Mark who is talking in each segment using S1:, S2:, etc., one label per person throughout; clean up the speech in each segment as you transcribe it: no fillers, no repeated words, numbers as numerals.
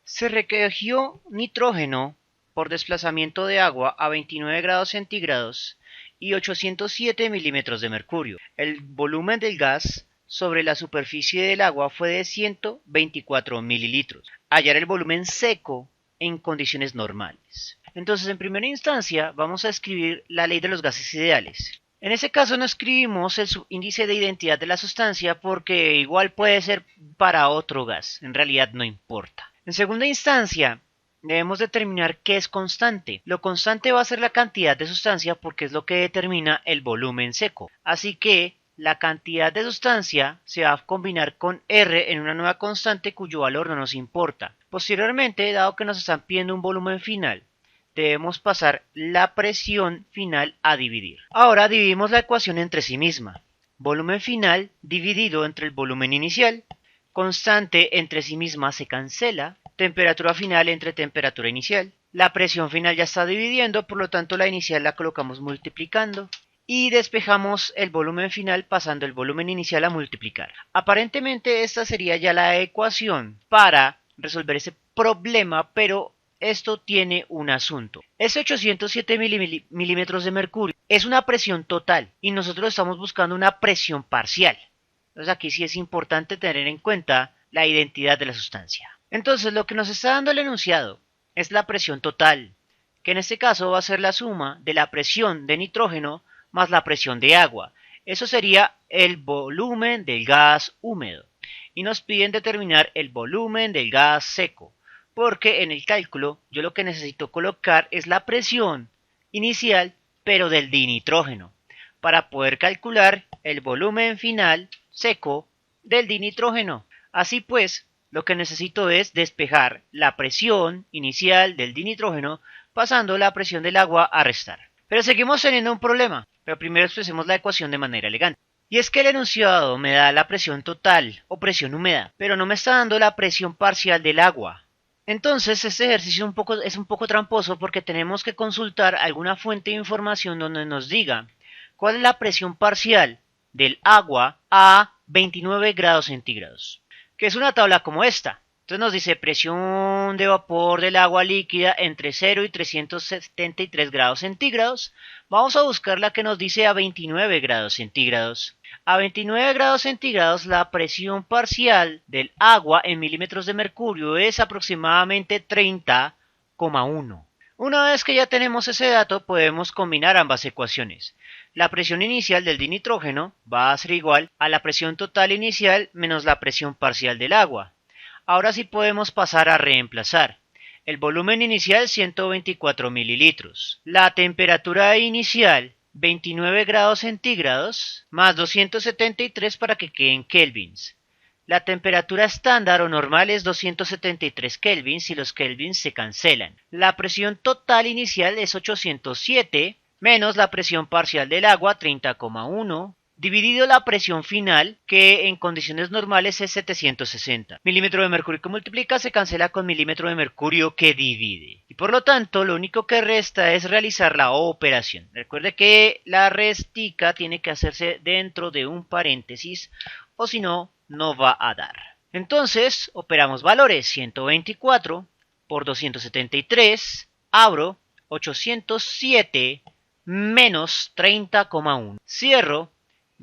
S1: Se recogió nitrógeno por desplazamiento de agua a 29 grados centígrados y 807 milímetros de mercurio. El volumen del gas sobre la superficie del agua fue de 124 mililitros. Hallar el volumen seco en condiciones normales. Entonces, en primera instancia, vamos a escribir la ley de los gases ideales. En ese caso no escribimos el subíndice de identidad de la sustancia porque igual puede ser para otro gas, en realidad no importa. En segunda instancia, debemos determinar qué es constante. Lo constante va a ser la cantidad de sustancia porque es lo que determina el volumen seco. Así que la cantidad de sustancia se va a combinar con R en una nueva constante cuyo valor no nos importa. Posteriormente, dado que nos están pidiendo un volumen final, debemos pasar la presión final a dividir. Ahora dividimos la ecuación entre sí misma. Volumen final dividido entre el volumen inicial. Constante entre sí misma se cancela. Temperatura final entre temperatura inicial. La presión final ya está dividiendo, por lo tanto la inicial la colocamos multiplicando. Y despejamos el volumen final pasando el volumen inicial a multiplicar. Aparentemente esta sería ya la ecuación para resolver ese problema, pero esto tiene un asunto. Ese 807 milímetros de mercurio es una presión total y nosotros estamos buscando una presión parcial. Entonces aquí sí es importante tener en cuenta la identidad de la sustancia. Entonces lo que nos está dando el enunciado es la presión total, que en este caso va a ser la suma de la presión de nitrógeno más la presión de agua. Eso sería el volumen del gas húmedo. Y nos piden determinar el volumen del gas seco, porque en el cálculo yo lo que necesito colocar es la presión inicial, pero del dinitrógeno, para poder calcular el volumen final seco del dinitrógeno. Así pues, lo que necesito es despejar la presión inicial del dinitrógeno pasando la presión del agua a restar. Pero seguimos teniendo un problema, pero primero expresemos la ecuación de manera elegante. Y es que el enunciado me da la presión total o presión húmeda, pero no me está dando la presión parcial del agua. Entonces este ejercicio es un poco tramposo porque tenemos que consultar alguna fuente de información donde nos diga cuál es la presión parcial del agua a 29 grados centígrados, que es una tabla como esta. Entonces nos dice presión de vapor del agua líquida entre 0 y 373 grados centígrados. Vamos a buscar la que nos dice a 29 grados centígrados. A 29 grados centígrados la presión parcial del agua en milímetros de mercurio es aproximadamente 30,1. Una vez que ya tenemos ese dato podemos combinar ambas ecuaciones. La presión inicial del dinitrógeno va a ser igual a la presión total inicial menos la presión parcial del agua. Ahora sí podemos pasar a reemplazar. El volumen inicial 124 mililitros. La temperatura inicial 29 grados centígrados más 273 para que queden kelvins. La temperatura estándar o normal es 273 kelvins y los kelvins se cancelan. La presión total inicial es 807 menos la presión parcial del agua 30,1 dividido la presión final, que en condiciones normales es 760. Milímetro de mercurio que multiplica se cancela con milímetro de mercurio que divide. Y por lo tanto, lo único que resta es realizar la operación. Recuerde que la restica tiene que hacerse dentro de un paréntesis, o si no, no va a dar. Entonces, operamos valores. 124 por 273, abro 807 menos 30,1. Cierro.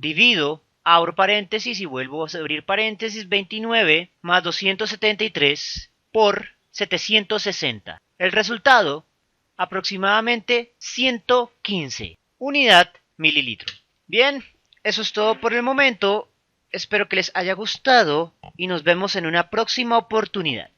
S1: Divido, abro paréntesis y vuelvo a abrir paréntesis, 29 más 273 por 760. El resultado, aproximadamente 115. Unidad mililitro. Bien, eso es todo por el momento. Espero que les haya gustado y nos vemos en una próxima oportunidad.